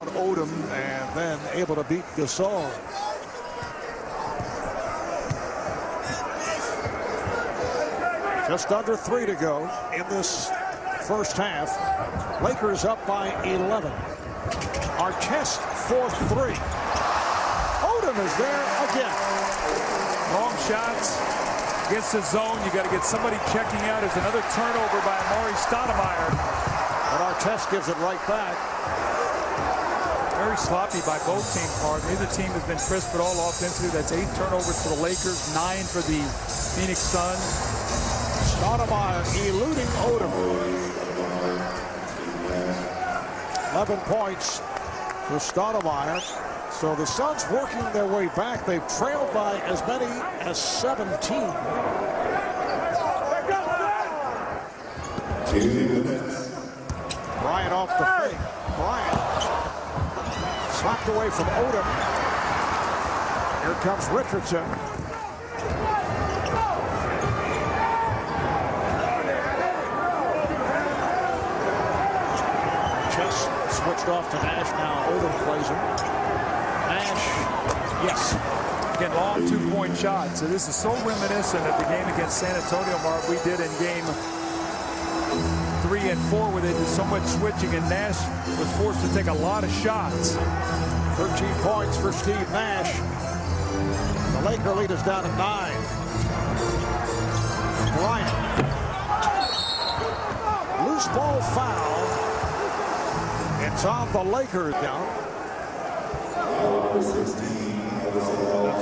Odom and then able to beat Gasol. Just under 3 to go in this first half. Lakers up by 11. Artest for 3. Odom is there again. Long shots against the zone. You got to get somebody checking out. There's another turnover by Amar'e Stoudemire. But Artest gives it right back. Very sloppy by both teams, Mark. Neither team has been crisp at all offensively. That's 8 turnovers for the Lakers, 9 for the Phoenix Suns. Stoudemire eluding Odom. 11 points for Stoudemire. So the Suns working their way back. They've trailed by as many as 17. Bryant off the fake. Bryant slapped away from Odom. Here comes Richardson. Just switched off to Nash. Now Odom plays him. Nash, yes. Again, long 2-point shots. So this is so reminiscent of the game against San Antonio, Mark, we did in game 3 and 4 with it. There's so much switching, and Nash was forced to take a lot of shots. 13 points for Steve Nash. The Laker lead is down to 9. Bryant. Loose ball foul. It's on the Lakers count.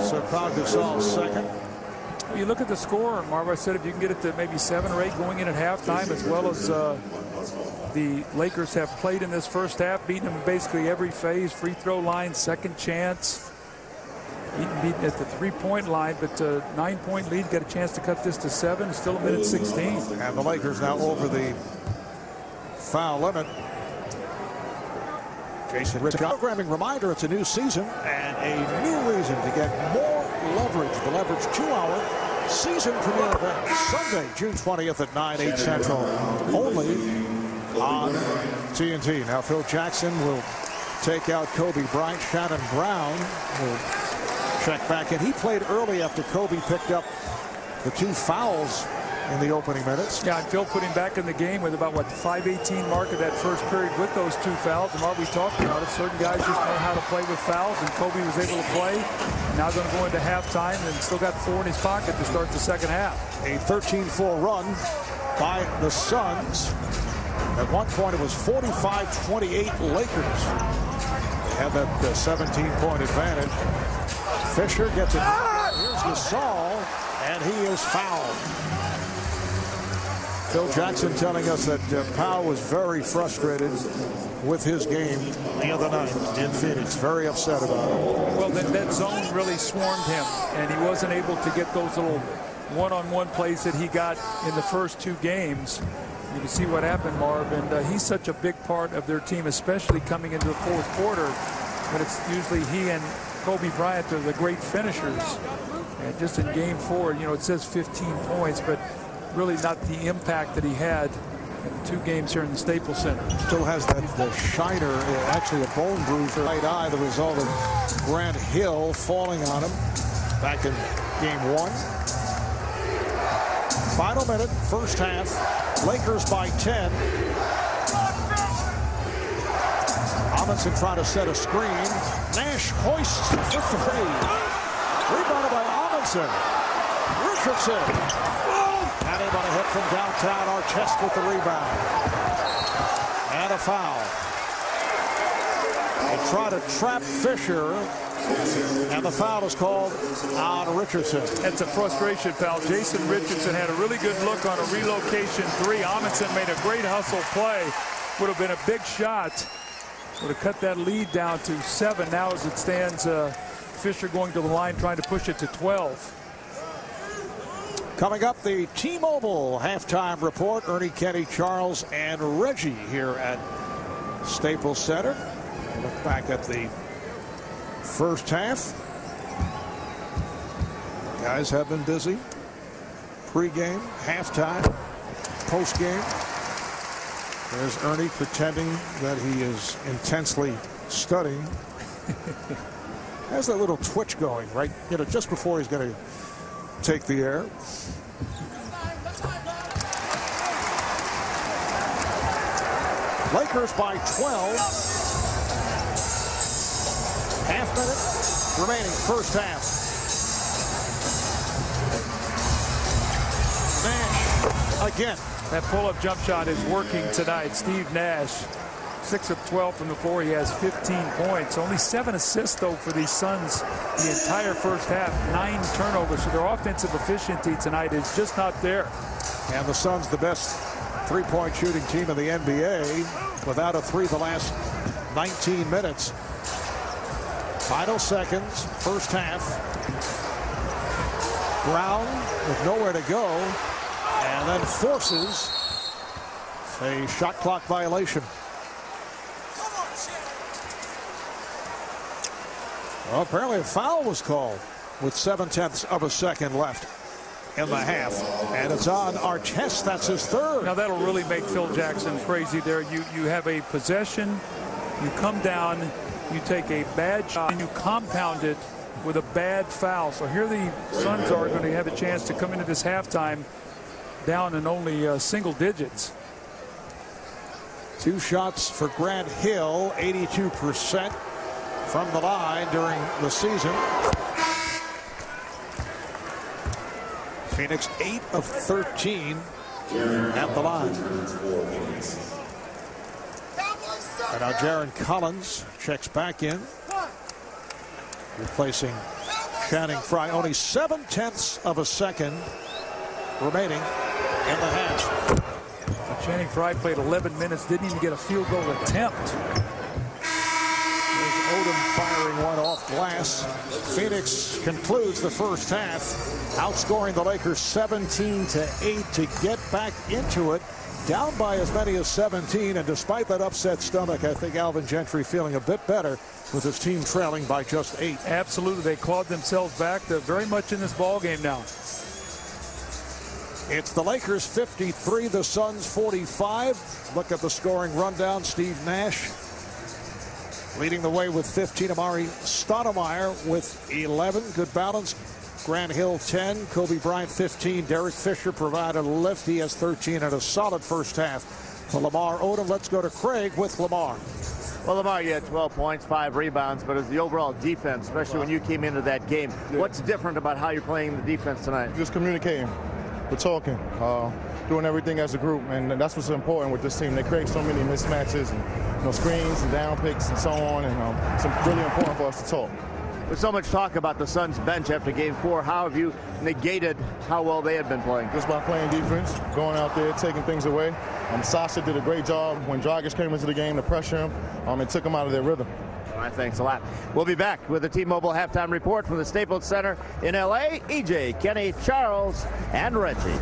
So Pau Gasol's second. You look at the score, Marv. I said if you can get it to maybe 7 or 8 going in at halftime, as well as the Lakers have played in this first half, beating them in basically every phase, free throw line, second chance, beaten at the 3-point line, but 9-point lead, got a chance to cut this to 7, still a minute 16. And the Lakers now over the foul limit. Jason Rich, programming reminder, it's a new season and a new reason to get more leverage. The Leverage 2-hour season premiere event Sunday, June 20th at 9/8 Central, only on TNT. Now Phil Jackson will take out Kobe Bryant. Shannon Brown will check back in. He played early after Kobe picked up the 2 fouls in the opening minutes. Yeah, and Phil put him back in the game with about, what, the 5:18 mark of that first period with those 2 fouls. And Mark, we talked about it. Certain guys just know how to play with fouls, and Kobe was able to play. Now going to go into halftime and still got 4 in his pocket to start the second half. A 13-4 run by the Suns. At one point, it was 45-28 Lakers. They have that 17-point advantage. Fisher gets it. Here's Gasol, and he is fouled. Phil Jackson telling us that Pau was very frustrated with his game the other night in Phoenix. Very upset about it. Well, that zone really swarmed him, and he wasn't able to get those little one-on-one plays that he got in the first 2 games. You can see what happened, Marv, and he's such a big part of their team, especially coming into the fourth quarter. But it's usually he and Kobe Bryant are the great finishers. And just in game 4, you know, it says 15 points, but really not the impact that he had in 2 games here in the Staples Center. Still has the shiner, actually a bone bruise in the right eye, the result of Grant Hill falling on him back in game 1. Final minute, first half. Lakers by 10. Amundsen trying to set a screen. Nash hoists for 3. Rebounded by Amundsen. Richardson. And able to hit from downtown. Artest with the rebound. And a foul. They try to trap Fisher. And the foul is called on Richardson. That's a frustration foul. Jason Richardson had a really good look on a relocation 3. Amundsen made a great hustle play. Would have been a big shot. Would have cut that lead down to 7. Now as it stands, Fisher going to the line trying to push it to 12. Coming up, the T-Mobile halftime report. Ernie, Kenny, Charles, and Reggie here at Staples Center. Look back at the first half. Guys have been busy. Pre-game, halftime, post-game. There's Ernie pretending that he is intensely studying. Has that little twitch going, right? Just before he's going to take the air. Lakers by 12. Half minute remaining, first half. Nash again. That pull-up jump shot is working tonight. Steve Nash, 6 of 12 from the floor. He has 15 points. Only 7 assists, though, for these Suns the entire first half. 9 turnovers. So their offensive efficiency tonight is just not there. And the Suns, the best three-point shooting team in the NBA, without a three the last 19 minutes. Final seconds, first half. Brown with nowhere to go, and then forces a shot clock violation. Well, apparently a foul was called with 7/10 of a second left in the half, and it's on Artest. That's his third. Now that'll really make Phil Jackson crazy there. You have a possession, you come down, you take a bad shot, and you compound it with a bad foul. So here the Suns are going to have a chance to come into this halftime down in only single digits. 2 shots for Grant Hill, 82% from the line during the season. Phoenix 8 of 13 at the line. And now Jaron Collins checks back in, replacing Channing Frye. Only 7/10 of a second remaining in the half. Channing Frye played 11 minutes, didn't even get a field goal attempt. There's Odom firing one off glass. Phoenix concludes the first half, outscoring the Lakers 17-8 to get back into it. Down by as many as 17, and despite that upset stomach, I think Alvin Gentry feeling a bit better with his team trailing by just 8. Absolutely, they clawed themselves back. They're very much in this ball game now. It's the Lakers 53, the Suns 45. Look at the scoring rundown. Steve Nash leading the way with 15. Amari Stoudemire with 11. Good balance. Grant Hill 10, Kobe Bryant 15. Derek Fisher provided a lift. He has 13 and a solid first half for Lamar Odom. Let's go to Craig with Lamar. Well, Lamar, you had 12 points, 5 rebounds, but as the overall defense, especially when you came into that game, what's different about how you're playing the defense tonight? Just communicating. We're talking, doing everything as a group, and that's what's important with this team. They create so many mismatches and screens and down picks and so on, and it's really important for us to talk. With so much talk about the Suns bench after Game 4, how have you negated how well they had been playing? Just by playing defense, going out there, taking things away. Sasha did a great job when Dragic came into the game to pressure him. It took them out of their rhythm. All right, thanks a lot. We'll be back with the T-Mobile halftime report from the Staples Center in L.A. EJ, Kenny, Charles, and Reggie.